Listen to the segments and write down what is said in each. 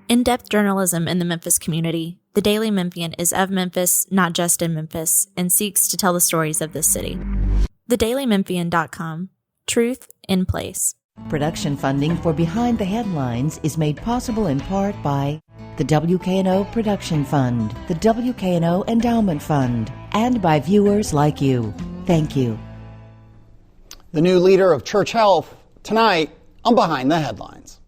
In-depth journalism in the Memphis community, the Daily Memphian is of Memphis, not just in Memphis, and seeks to tell the stories of this city. TheDailyMemphian.com. Truth in place. Production funding for Behind the Headlines is made possible in part by the WKNO Production Fund, the WKNO Endowment Fund, and by viewers like you. Thank you. The new leader of Church Health, tonight on Behind the Headlines.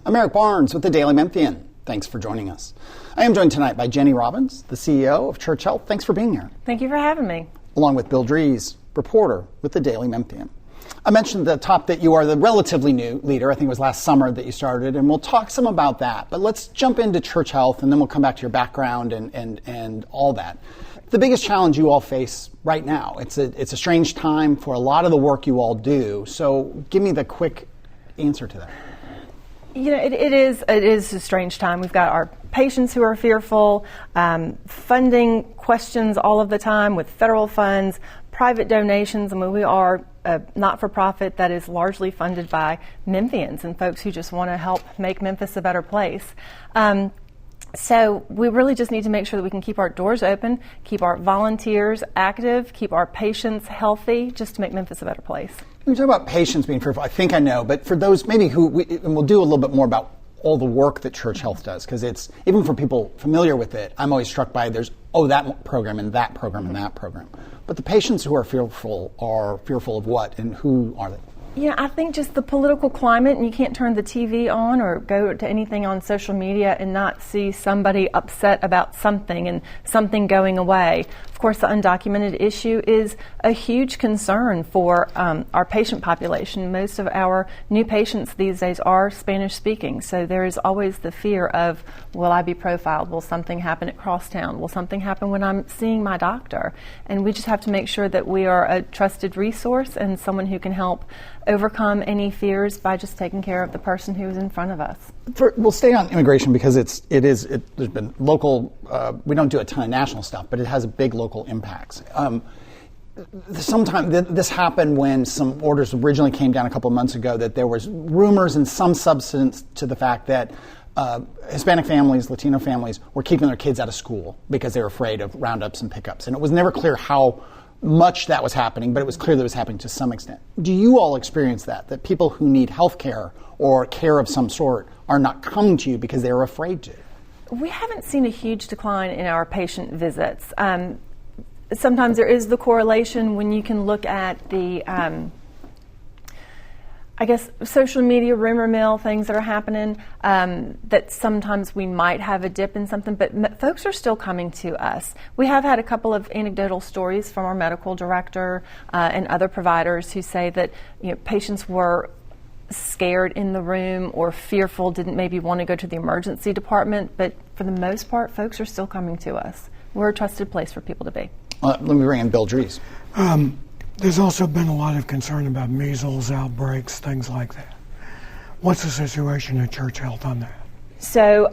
I'm Eric Barnes with the Daily Memphian. Thanks for joining us. I am joined tonight by Jennie Robbins, the CEO of Church Health. Thanks for being here. Thank you for having me. Along with Bill Dries, reporter with the Daily Memphian. I mentioned at the top that you are the relatively new leader. I think it was last summer that you started, and we'll talk some about that. But let's jump into Church Health, and then we'll come back to your background and all that. The biggest challenge you all face right now, it's a strange time for a lot of the work you all do. So give me the quick answer to that. You know, it is a strange time. We've got our patients who are fearful, funding questions all of the time with federal funds, private donations. I mean, we are a not-for-profit that is largely funded by Memphians and folks who just want to help make Memphis a better place. So we really just need to make sure that we can keep our doors open, keep our volunteers active, keep our patients healthy, just to make Memphis a better place. When you talk about patients being fearful, I think I know, but for those maybe and we'll do a little bit more about all the work that Church Health does, because it's, even for people familiar with it, I'm always struck by that program and that program and that program. But the patients who are fearful of what, and who are they? Yeah, I think just the political climate, and you can't turn the TV on or go to anything on social media and not see somebody upset about something and something going away. Of course, the undocumented issue is a huge concern for our patient population. Most of our new patients these days are Spanish speaking, so there is always the fear of, will I be profiled? Will something happen at Crosstown? Will something happen when I'm seeing my doctor? And we just have to make sure that we are a trusted resource and someone who can help overcome any fears by just taking care of the person who is in front of us. We'll stay on immigration because there's been local, we don't do a ton of national stuff, but it has big local impacts. Sometimes this happened when some orders originally came down a couple of months ago that there was rumors and some substance to the fact that Hispanic families, Latino families were keeping their kids out of school because they were afraid of roundups and pickups. And it was never clear how much that was happening, but it was clear that it was happening to some extent. Do you all experience that people who need health care or care of some sort are not coming to you because they're afraid to? We haven't seen a huge decline in our patient visits. Sometimes there is the correlation when you can look at the social media rumor mill, things that are happening, that sometimes we might have a dip in something, but folks are still coming to us. We have had a couple of anecdotal stories from our medical director and other providers who say that patients were scared in the room or fearful, didn't maybe want to go to the emergency department, but for the most part, folks are still coming to us. We're a trusted place for people to be. Let me bring in Bill Dries. There's also been a lot of concern about measles outbreaks, things like that. What's the situation at Church Health on that? So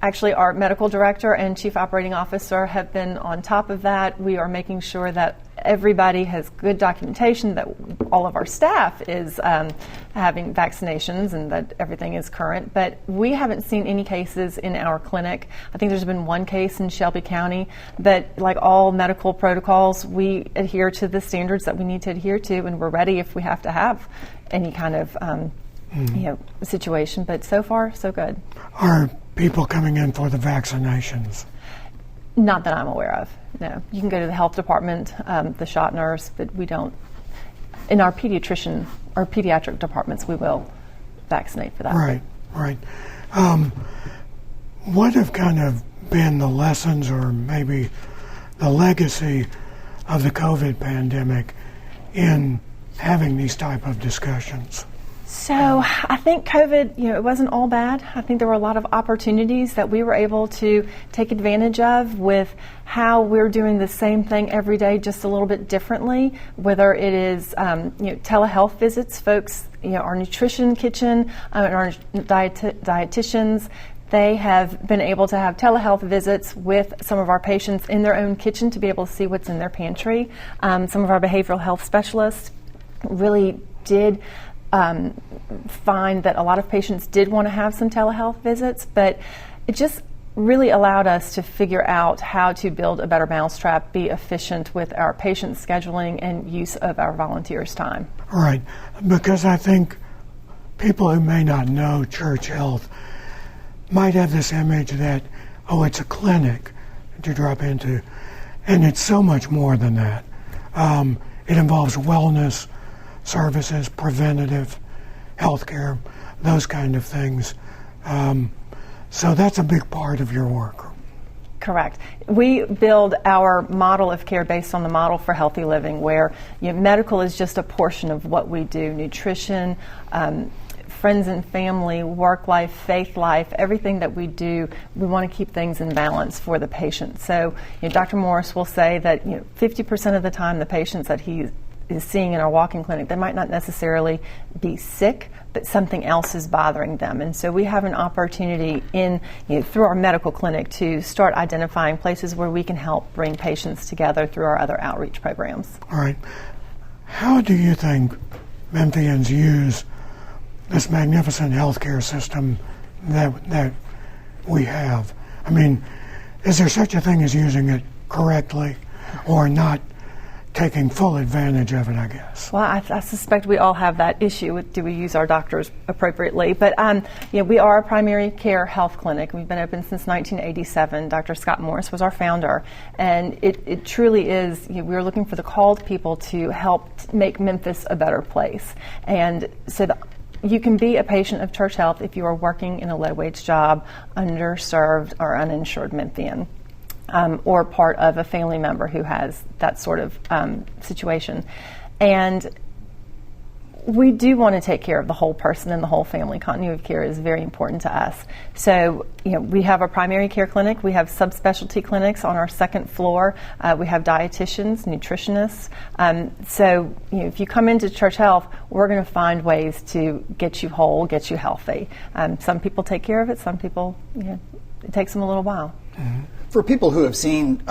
actually our medical director and chief operating officer have been on top of that. We are making sure that everybody has good documentation, that all of our staff is having vaccinations and that everything is current. But we haven't seen any cases in our clinic. I think there's been one case in Shelby County, but like all medical protocols, we adhere to the standards that we need to adhere to, and we're ready if we have to have any kind of situation. But so far, so good. Are people coming in for the vaccinations? Not that I'm aware of, no. You can go to the health department, the shot nurse, but we don't. In our pediatric departments, we will vaccinate for that. Right. What have kind of been the lessons or maybe the legacy of the COVID pandemic in having these type of discussions? So I think COVID, it wasn't all bad. I think there were a lot of opportunities that we were able to take advantage of with how we're doing the same thing every day, just a little bit differently. Whether it is, telehealth visits, folks, our nutrition kitchen and our dietitians, they have been able to have telehealth visits with some of our patients in their own kitchen to be able to see what's in their pantry. Some of our behavioral health specialists really did find that a lot of patients did want to have some telehealth visits, but it just really allowed us to figure out how to build a better mousetrap, be efficient with our patient scheduling and use of our volunteers' time. Right, because I think people who may not know church health might have this image that, it's a clinic to drop into, and it's so much more than that. It involves wellness services, preventative healthcare, those kind of things. So that's a big part of your work. Correct. We build our model of care based on the model for healthy living, where medical is just a portion of what we do. Nutrition, friends and family, work life, faith life, everything that we do, we want to keep things in balance for the patient. So Dr. Morris will say that 50% of the time the patients that he is seeing in our walk-in clinic, they might not necessarily be sick, but something else is bothering them. And so we have an opportunity through our medical clinic to start identifying places where we can help bring patients together through our other outreach programs. All right. How do you think Memphians use this magnificent healthcare system that we have? I mean, is there such a thing as using it correctly or not taking full advantage of it, I guess? Well, I suspect we all have that issue with, do we use our doctors appropriately? But we are a primary care health clinic. We've been open since 1987. Dr. Scott Morris was our founder. And it truly is, we were looking for the called people to help make Memphis a better place. And so you can be a patient of Church Health if you are working in a low-wage job, underserved or uninsured Memphian. Or part of a family member who has that sort of situation. And we do want to take care of the whole person and the whole family. Continuity of care is very important to us. So, we have a primary care clinic. We have subspecialty clinics on our second floor. We have dietitians, nutritionists. So, if you come into Church Health, we're going to find ways to get you whole, get you healthy. Some people take care of it. Some people, it takes them a little while. Mm-hmm. For people who have seen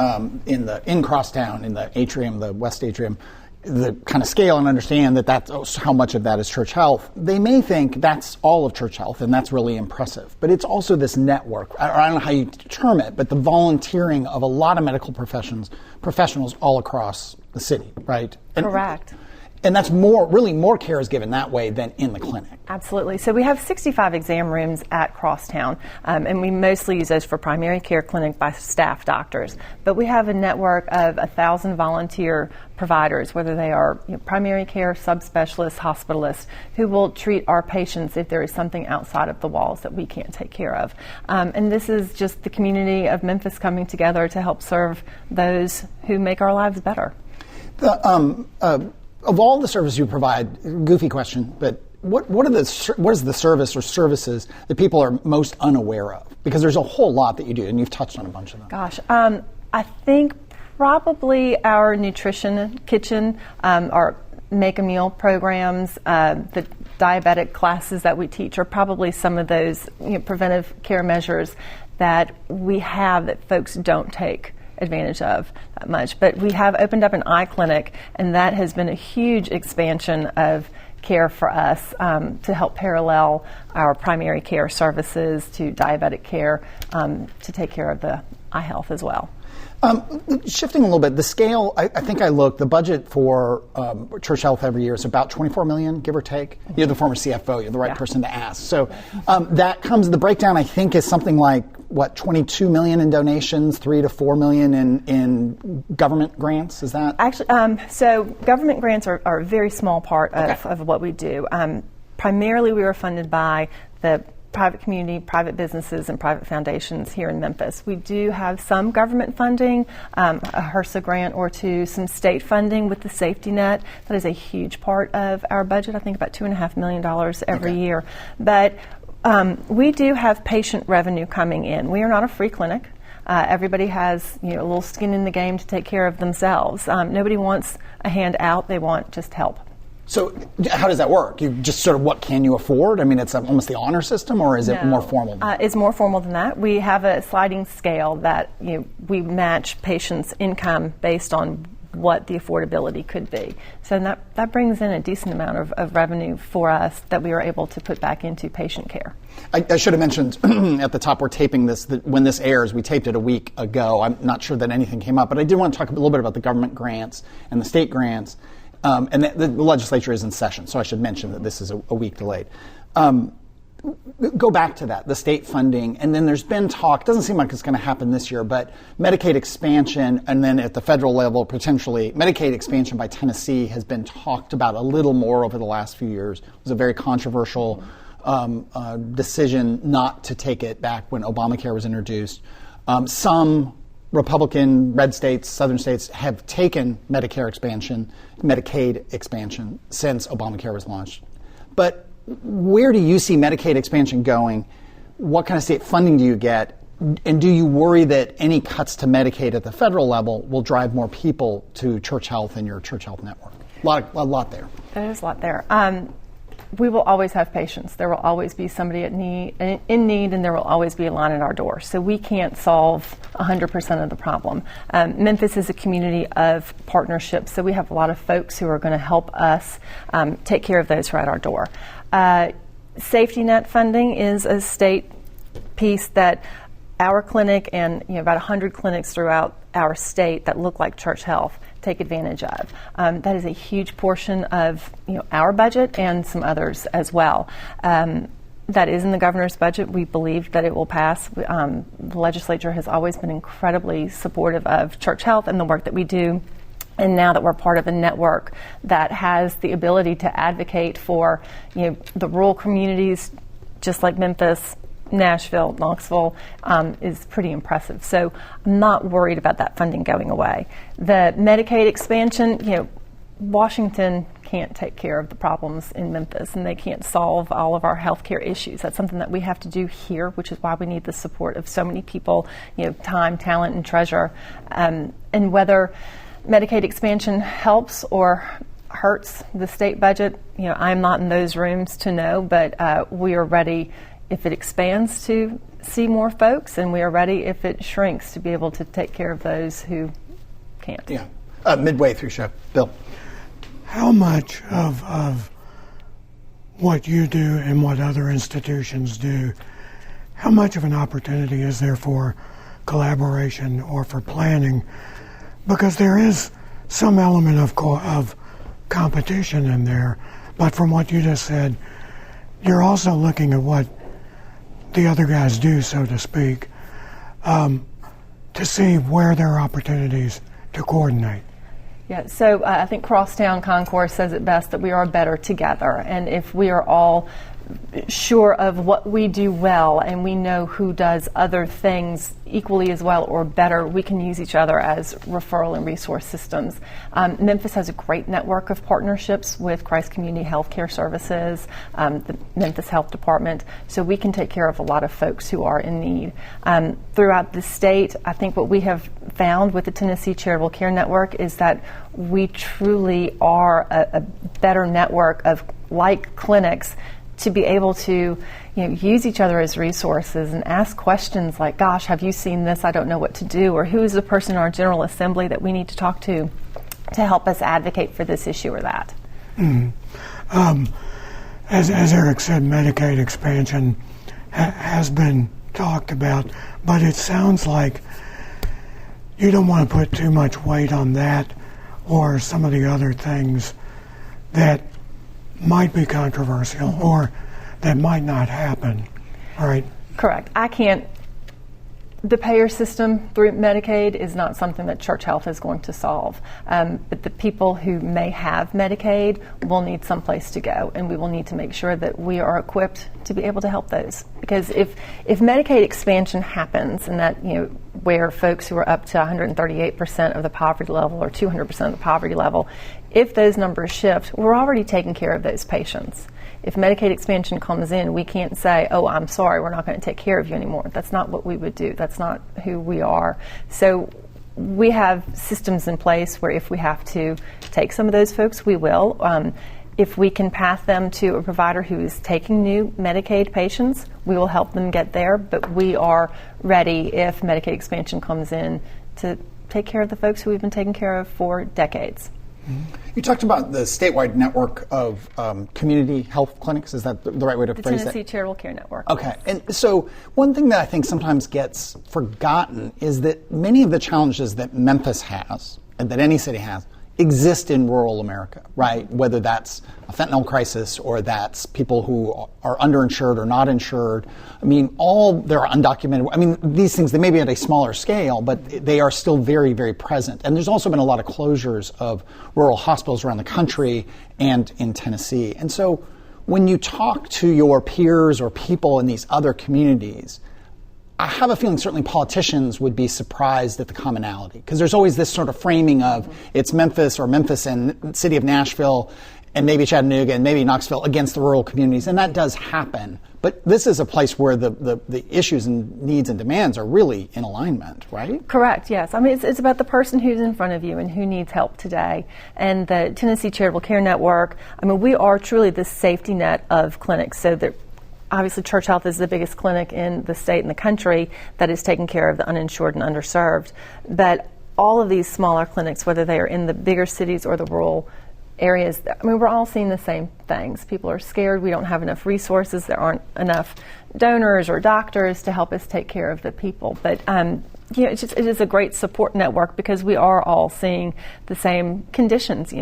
in Crosstown, in the atrium, the West Atrium, the kind of scale and understand that that's how much of that is Church Health, they may think that's all of Church Health, and that's really impressive. But it's also this network, I don't know how you term it, but the volunteering of a lot of medical professionals all across the city, right? Correct. And that's more care is given that way than in the clinic. Absolutely. So we have 65 exam rooms at Crosstown, and we mostly use those for primary care clinic by staff doctors. But we have a network of 1,000 volunteer providers, whether they are primary care, subspecialists, hospitalists, who will treat our patients if there is something outside of the walls that we can't take care of. And this is just the community of Memphis coming together to help serve those who make our lives better. Of all the services you provide, goofy question, but what is the service or services that people are most unaware of? Because there's a whole lot that you do, and you've touched on a bunch of them. Gosh, I think probably our nutrition kitchen, our make a meal programs, the diabetic classes that we teach are probably some of those preventive care measures that we have that folks don't take advantage of that much. But we have opened up an eye clinic, and that has been a huge expansion of care for us to help parallel our primary care services to diabetic care to take care of the eye health as well. Shifting a little bit, the scale, I think I looked, the budget for Church Health every year is about $24 million, give or take. You're the former CFO, you're the right person to ask. So that comes, the breakdown I think is something like, $22 million in donations, $3 to $4 million in government grants, is that? Actually, so government grants are a very small part of what we do. Primarily we are funded by the private community, private businesses, and private foundations here in Memphis. We do have some government funding, a HRSA grant or two, some state funding with the safety net. That is a huge part of our budget, I think about $2.5 million every year. But we do have patient revenue coming in. We are not a free clinic. Everybody has a little skin in the game to take care of themselves. Nobody wants a hand out. They want just help. So how does that work? You just sort of, what can you afford? I mean, it's almost the honor system, or is it more formal? It's more formal than that. We have a sliding scale that we match patients' income based on what the affordability could be. So that brings in a decent amount of revenue for us that we are able to put back into patient care. I should have mentioned at the top, we're taping this, that when this airs, we taped it a week ago. I'm not sure that anything came up, but I did want to talk a little bit about the government grants and the state grants. And the legislature is in session, so I should mention that this is a week delayed. Go back to that, the state funding, and then there's been talk, doesn't seem like it's going to happen this year, but Medicaid expansion, and then at the federal level, potentially Medicaid expansion by Tennessee has been talked about a little more over the last few years. It was a very controversial decision not to take it back when Obamacare was introduced. Some Republican red states, southern states, have taken Medicaid expansion since Obamacare was launched. But where do you see Medicaid expansion going? What kind of state funding do you get? And do you worry that any cuts to Medicaid at the federal level will drive more people to Church Health and your Church Health network? A lot there. There is a lot there. We will always have patients. There will always be somebody in need, and there will always be a line at our door. So we can't solve 100% of the problem. Memphis is a community of partnerships, so we have a lot of folks who are going to help us take care of those who are at our door. Safety net funding is a state piece that our clinic and about 100 clinics throughout our state that look like Church Health take advantage of. That is a huge portion of our budget and some others as well. That is in the governor's budget. We believe that it will pass. The legislature has always been incredibly supportive of Church Health and the work that we do. And now that we're part of a network that has the ability to advocate for the rural communities, just like Memphis, Nashville, Knoxville, is pretty impressive. So I'm not worried about that funding going away. The Medicaid expansion, Washington can't take care of the problems in Memphis, and they can't solve all of our healthcare issues. That's something that we have to do here, which is why we need the support of so many people, time, talent, and treasure. And whether Medicaid expansion helps or hurts the state budget, I'm not in those rooms to know, but we are ready if it expands to see more folks, and we are ready if it shrinks to be able to take care of those who can't. Yeah. Midway through show. Bill. How much of what you do and what other institutions do, how much of an opportunity is there for collaboration or for planning? Because there is some element of competition in there, but from what you just said, you're also looking at what the other guys do, so to speak, to see where there are opportunities to coordinate. Yeah, so I think Crosstown Concourse says it best that we are better together. And if we are all sure of what we do well and we know who does other things equally as well or better, we can use each other as referral and resource systems. Memphis has a great network of partnerships with Christ Community Healthcare Services, the Memphis Health Department, so we can take care of a lot of folks who are in need. Throughout the state, I think what we have found with the Tennessee Charitable Care Network is that we truly are a better network of like clinics to be able to use each other as resources and ask questions like, gosh, have you seen this? I don't know what to do. Or who is the person in our General Assembly that we need to talk to help us advocate for this issue or that? Mm-hmm. As Eric said, Medicaid expansion has been talked about, but it sounds like you don't want to put too much weight on that or some of the other things that might be controversial or that might not happen, right? Correct. I can't The payer system through Medicaid is not something that Church Health is going to solve. But the people who may have Medicaid will need someplace to go, and we will need to make sure that we are equipped to be able to help those. Because if Medicaid expansion happens, and that, where folks who are up to 138% of the poverty level or 200% of the poverty level, if those numbers shift, we're already taking care of those patients. If Medicaid expansion comes in, we can't say, oh, I'm sorry, we're not going to take care of you anymore. That's not what we would do. That's not who we are. So we have systems in place where if we have to take some of those folks, we will. If we can pass them to a provider who is taking new Medicaid patients, we will help them get there. But we are ready if Medicaid expansion comes in to take care of the folks who we've been taking care of for decades. You talked about the statewide network of community health clinics. Is that the right way to phrase that? The Tennessee Charitable Care Network. Okay. And so one thing that I think sometimes gets forgotten is that many of the challenges that Memphis has, and that any city has, exist in rural America, right? Whether that's a fentanyl crisis or that's people who are underinsured or not insured. I mean, they're undocumented. I mean, these things, they may be at a smaller scale, but they are still very, very present. And there's also been a lot of closures of rural hospitals around the country and in Tennessee. And so when you talk to your peers or people in these other communities, I have a feeling certainly politicians would be surprised at the commonality, because there's always this sort of framing of it's Memphis and the city of Nashville and maybe Chattanooga and maybe Knoxville against the rural communities, and that does happen. But this is a place where the issues and needs and demands are really in alignment, right? Correct, yes. I mean, it's about the person who's in front of you and who needs help today. And the Tennessee Charitable Care Network, I mean, we are truly the safety net of clinics, so that obviously, Church Health is the biggest clinic in the state and the country that is taking care of the uninsured and underserved. But all of these smaller clinics, whether they are in the bigger cities or the rural areas, I mean, we're all seeing the same things. People are scared. We don't have enough resources. There aren't enough donors or doctors to help us take care of the people. But it is a great support network because we are all seeing the same conditions,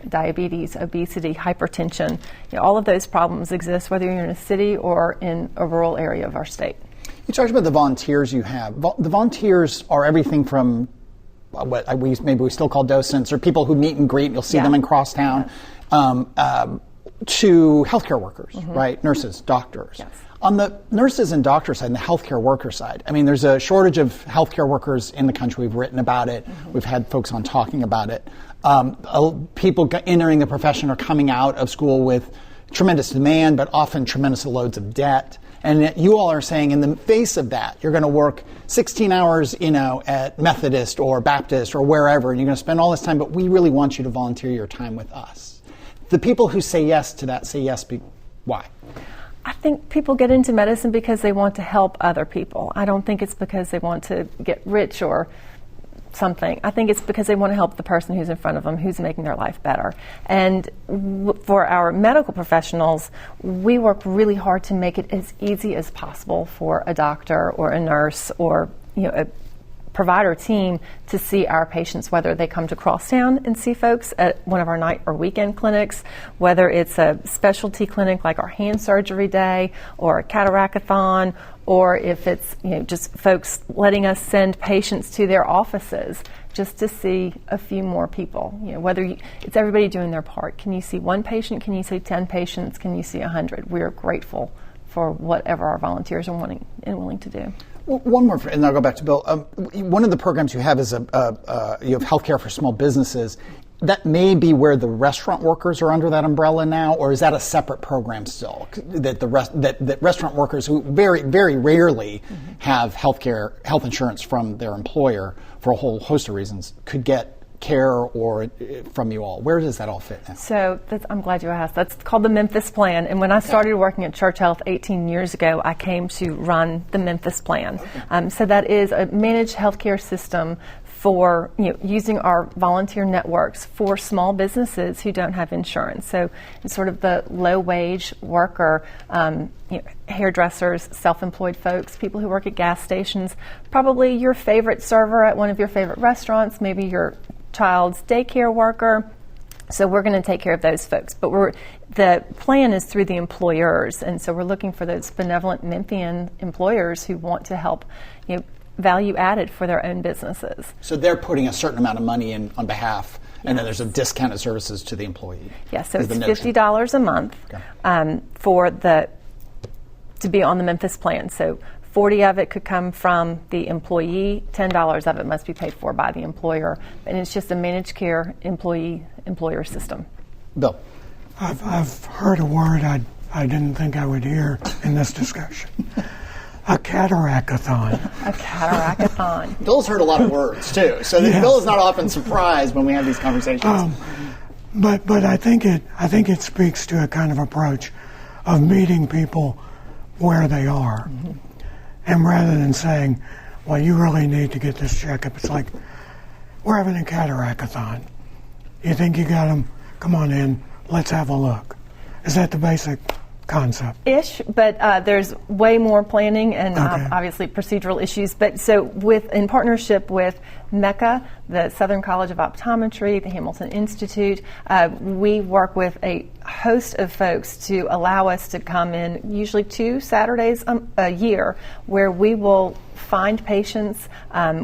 diabetes, obesity, hypertension. All of those problems exist whether you're in a city or in a rural area of our state. You talked about the volunteers you have. The volunteers are everything from what we still call docents or people who meet and greet. You'll see them in Crosstown, to healthcare workers, right? Nurses, doctors. Yes. On the nurses and doctor side and the healthcare worker side, I mean, there's a shortage of healthcare workers in the country. We've written about it. We've had folks on talking about it. People entering the profession are coming out of school with tremendous demand, but often tremendous loads of debt. And you all are saying in the face of that, you're going to work 16 hours, at Methodist or Baptist or wherever, and you're going to spend all this time, but we really want you to volunteer your time with us. The people who say yes to that say yes. Why? I think people get into medicine because they want to help other people. I don't think it's because they want to get rich or something. I think it's because they want to help the person who's in front of them, who's making their life better. And for our medical professionals, we work really hard to make it as easy as possible for a doctor or a nurse or a provider team to see our patients, whether they come to Crosstown and see folks at one of our night or weekend clinics, whether it's a specialty clinic like our hand surgery day or a cataractathon, or if it's just folks letting us send patients to their offices just to see a few more people. It's everybody doing their part. Can you see one patient? Can you see 10 patients? Can you see 100? We're grateful for whatever our volunteers are wanting and willing to do. One more, and I'll go back to Bill. One of the programs you have is you have healthcare for small businesses. That may be where the restaurant workers are under that umbrella now, or is that a separate program still? That restaurant workers who very, very rarely have health insurance from their employer for a whole host of reasons could get care or from you all. Where does that all fit now? So I'm glad you asked. That's called the Memphis Plan. And when I started working at Church Health 18 years ago, I came to run the Memphis Plan. So that is a managed healthcare system for using our volunteer networks for small businesses who don't have insurance. So it's sort of the low-wage worker, hairdressers, self-employed folks, people who work at gas stations, probably your favorite server at one of your favorite restaurants, maybe your child's daycare worker. So we're going to take care of those folks. But the plan is through the employers, and so we're looking for those benevolent Memphian employers who want to help value added for their own businesses. So they're putting a certain amount of money in on behalf, and then there's a discounted services to the employee. Yes, so it's $50 a month to be on the Memphis plan. So $40 of it could come from the employee, $10 of it must be paid for by the employer, and it's just a managed care employer system. Bill. I've heard a word I didn't think I would hear in this discussion. A cataractathon. A cataractathon. Bill's heard a lot of words too, so Yes. Bill is not often surprised when we have these conversations. But I think it speaks to a kind of approach of meeting people where they are, and rather than saying, "Well, you really need to get this checkup," it's like, "We're having a cataractathon. You think you got them? Come on in. Let's have a look." Is that the basic concept? Ish, but there's way more planning and obviously procedural issues. But so in partnership with MECA, the Southern College of Optometry, the Hamilton Institute, we work with a host of folks to allow us to come in usually 2 Saturdays a year where we will find patients,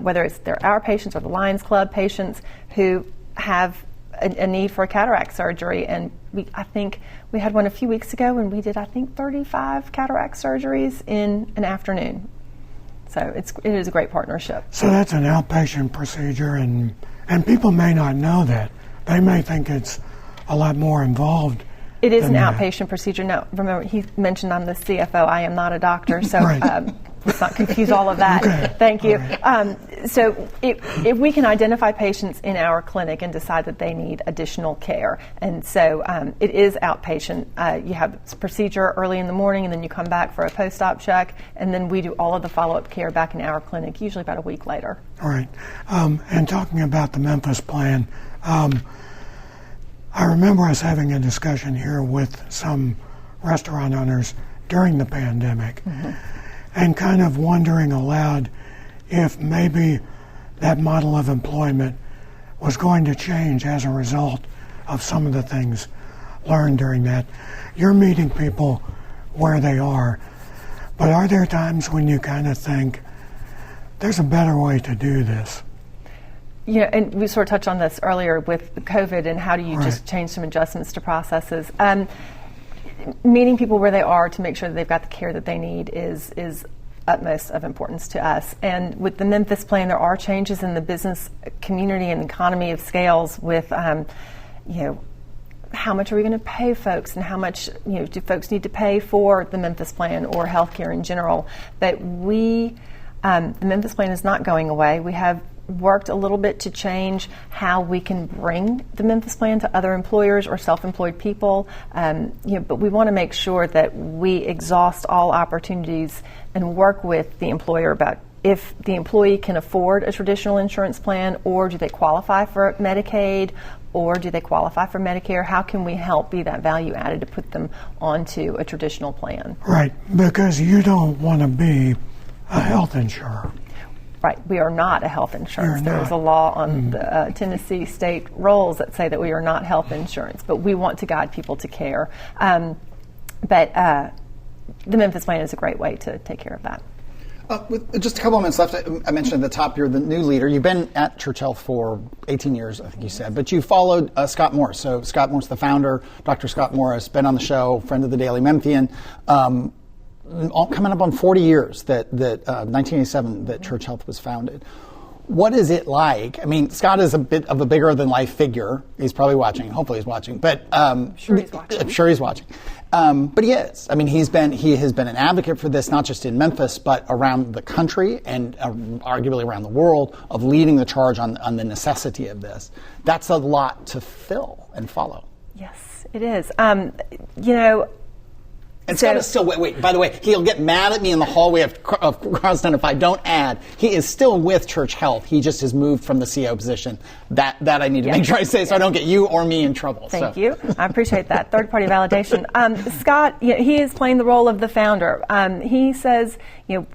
whether they're our patients or the Lions Club patients who have a need for a cataract surgery, and I think we had one a few weeks ago, and we did 35 cataract surgeries in an afternoon. So it is a great partnership. So that's an outpatient procedure, and people may not know that. They may think it's a lot more involved. It is an outpatient procedure. No, remember, he mentioned I'm the CFO. I am not a doctor, so right. Let's not confuse all of that. Okay. Thank you. Right. So if we can identify patients in our clinic and decide that they need additional care, and so it is outpatient. You have a procedure early in the morning, and then you come back for a post-op check, and then we do all of the follow-up care back in our clinic, usually about a week later. All right. And talking about the Memphis plan, I remember us having a discussion here with some restaurant owners during the pandemic, and kind of wondering aloud if maybe that model of employment was going to change as a result of some of the things learned during that. You're meeting people where they are, but are there times when you kind of think there's a better way to do this? Yeah, and we sort of touched on this earlier with COVID and how do you just change some adjustments to processes. Meeting people where they are to make sure that they've got the care that they need is utmost of importance to us. And with the Memphis plan, there are changes in the business community and economy of scales with, how much are we going to pay folks and how much, do folks need to pay for the Memphis plan or healthcare in general. But the Memphis plan is not going away. We have worked a little bit to change how we can bring the Memphis plan to other employers or self-employed people, but we want to make sure that we exhaust all opportunities and work with the employer about if the employee can afford a traditional insurance plan, or do they qualify for Medicaid, or do they qualify for Medicare. How can we help be that value added to put them onto a traditional plan? Right, because you don't want to be a health insurer. Right, we are not a health insurance. There is a law on the Tennessee state rolls that say that we are not health insurance, but we want to guide people to care. But the Memphis plan is a great way to take care of that. With just a couple of minutes left, I mentioned at the top you're the new leader. You've been at Church Health for 18 years, I think you said, but you followed Scott Morris. So Scott Morris, the founder, Dr. Scott Morris, been on the show, friend of the Daily Memphian. Coming up on 40 years that 1987 that Church Health was founded. What is it like? I mean, Scott is a bit of a bigger than life figure. He's probably watching. Hopefully, he's watching. But sure he's watching. I'm sure he's watching. But he is. I mean, he has been an advocate for this, not just in Memphis, but around the country and arguably around the world, of leading the charge on the necessity of this. That's a lot to fill and follow. Yes, it is. And Scott is still, wait, by the way, he'll get mad at me in the hallway of Crosstown if I don't add, he is still with Church Health. He just has moved from the CEO position. That I need to make sure I say so I don't get you or me in trouble. Thank you. I appreciate that. Third-party validation. Scott, he is playing the role of the founder. He says, you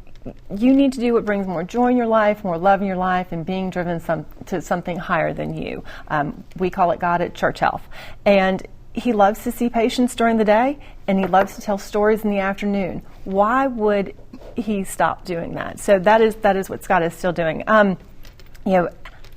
need to do what brings more joy in your life, more love in your life, and being driven to something higher than you. We call it God at Church Health. And he loves to see patients during the day, and he loves to tell stories in the afternoon. Why would he stop doing that? So that is what Scott is still doing. I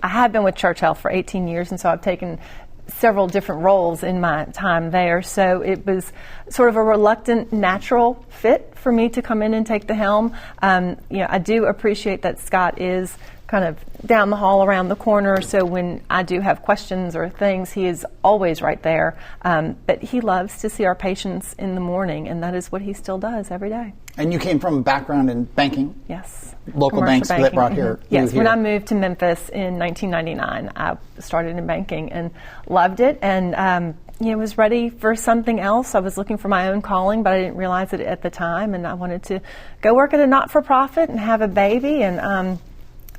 have been with Church Health for 18 years, and so I've taken several different roles in my time there. So it was sort of a reluctant, natural fit for me to come in and take the helm. I do appreciate that Scott is kind of down the hall around the corner, so when I do have questions or things, he is always right there. But he loves to see our patients in the morning, and that is what he still does every day. And you came from a background in banking? Yes. Local banks that brought here? Yes, when I moved to Memphis in 1999, I started in banking and loved it, and was ready for something else. I was looking for my own calling, but I didn't realize it at the time, and I wanted to go work at a not-for-profit and have a baby and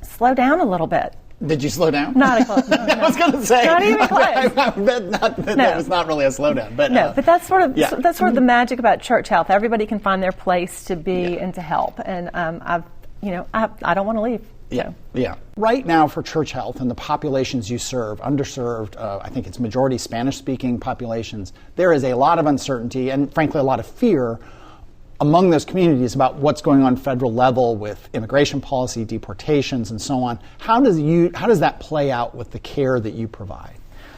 slow down a little bit. Did you slow down? Not a close. No, I was going to say. Not even close. That was not really a slowdown. But, but that's sort of the magic about Church Health. Everybody can find their place to be and to help, and I don't want to leave. Yeah. Right now for Church Health and the populations you serve, underserved, I think it's majority Spanish-speaking populations, there is a lot of uncertainty and, frankly, a lot of fear among those communities about what's going on federal level with immigration policy, deportations, and so on. How does that play out with the care that you provide?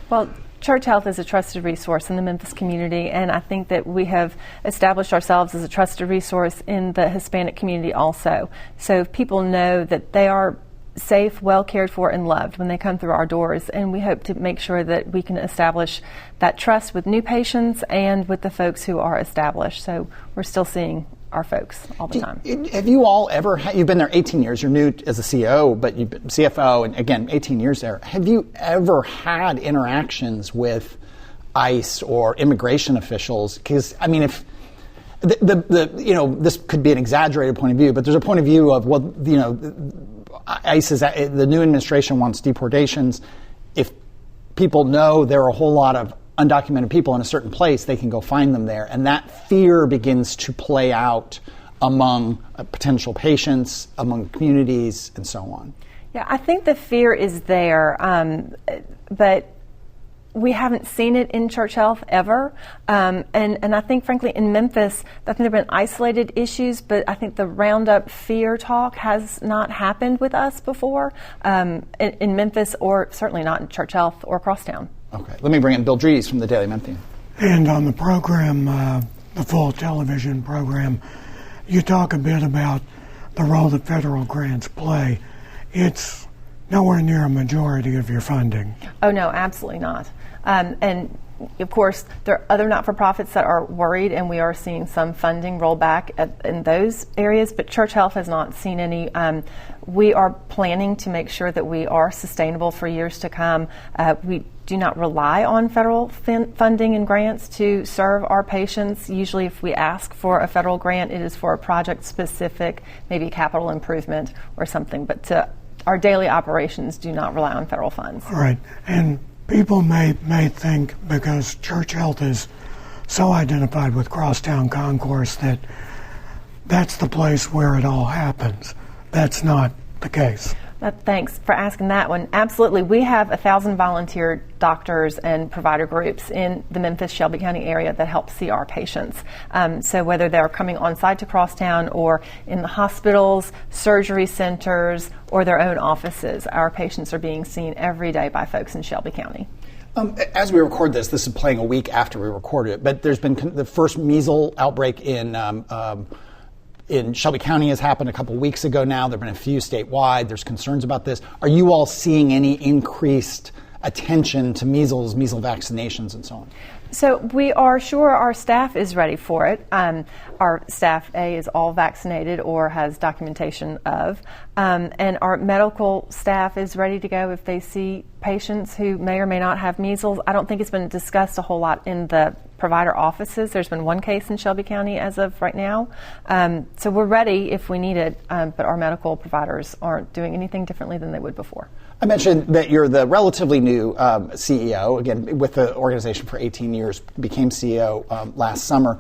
Well, Church Health is a trusted resource in the Memphis community, and I think that we have established ourselves as a trusted resource in the Hispanic community also. So people know that they are safe, well cared for, and loved when they come through our doors, and we hope to make sure that we can establish that trust with new patients and with the folks who are established. So we're still seeing our folks all the time. Have you all ever you've been there 18 years, you're new as a CEO, but you've been CFO, and again, 18 years there. Have you ever had interactions with ICE or immigration officials? Because, I mean, if this could be an exaggerated point of view, but there's a point of view of, ICE is, the new administration wants deportations. If people know there are a whole lot of undocumented people in a certain place, they can go find them there. And that fear begins to play out among potential patients, among communities, and so on. Yeah, I think the fear is there, but we haven't seen it in Church Health ever. And I think, frankly, in Memphis, I think there have been isolated issues, but I think the roundup fear talk has not happened with us before in Memphis, or certainly not in Church Health or Crosstown. Okay, let me bring in Bill Drees from the Daily Memphian. And on the program, the full television program, you talk a bit about the role that federal grants play. It's nowhere near a majority of your funding. Oh, no, absolutely not. And of course, there are other not-for-profits that are worried, and we are seeing some funding roll back in those areas, but Church Health has not seen any. We are planning to make sure that we are sustainable for years to come. We do not rely on federal funding and grants to serve our patients. Usually if we ask for a federal grant, it is for a project-specific, maybe capital improvement or something, but our daily operations do not rely on federal funds. All right, and people may think, because Church Health is so identified with Crosstown Concourse, that that's the place where it all happens. That's not the case. Thanks for asking that one. Absolutely. We have 1,000 volunteer doctors and provider groups in the Memphis, Shelby County area that help see our patients. So whether they're coming on site to Crosstown or in the hospitals, surgery centers, or their own offices, our patients are being seen every day by folks in Shelby County. As we record this is playing a week after we recorded it, but there's been the first measles outbreak in Shelby County has happened a couple weeks ago now. There have been a few statewide. There's concerns about this. Are you all seeing any increased attention to measles vaccinations, and so on? So we are sure our staff is ready for it. Our staff is all vaccinated or has documentation of, and our medical staff is ready to go if they see patients who may or may not have measles. I don't think it's been discussed a whole lot in the provider offices. There's been one case in Shelby County as of right now. So we're ready if we need it, but our medical providers aren't doing anything differently than they would before. I mentioned that you're the relatively new CEO, again, with the organization for 18 years, became CEO last summer,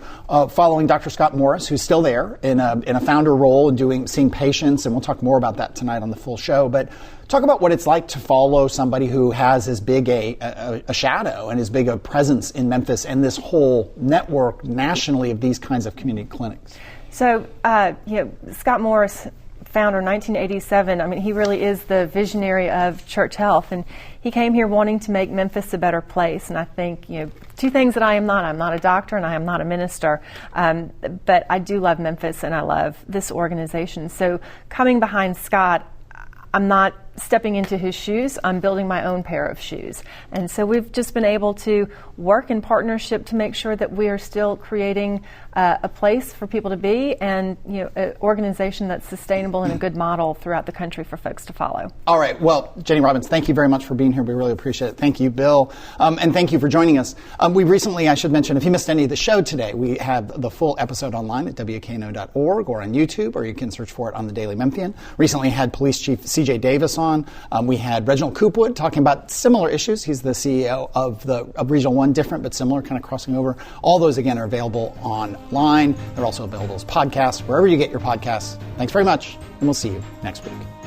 following Dr. Scott Morris, who's still there in a founder role and seeing patients, and we'll talk more about that tonight on the full show. But talk about what it's like to follow somebody who has as big a shadow and as big a presence in Memphis and this whole network nationally of these kinds of community clinics. So, Scott Morris, founder in 1987, I mean, he really is the visionary of church health, and he came here wanting to make Memphis a better place. And I think, two things that I'm not a doctor and I am not a minister, but I do love Memphis and I love this organization. So coming behind Scott, I'm not stepping into his shoes, I'm building my own pair of shoes. And so we've just been able to work in partnership to make sure that we are still creating a place for people to be and an organization that's sustainable and a good model throughout the country for folks to follow. All right. Well, Jennie Robbins, thank you very much for being here. We really appreciate it. Thank you, Bill. And thank you for joining us. We recently, I should mention, if you missed any of the show today, we have the full episode online at WKNO.org or on YouTube, or you can search for it on the Daily Memphian. Recently had Police Chief C.J. Davis on. We had Reginald Coopwood talking about similar issues. He's the CEO of Regional 1, different but similar, kind of crossing over. All those, again, are available online. They're also available as podcasts, wherever you get your podcasts. Thanks very much, and we'll see you next week.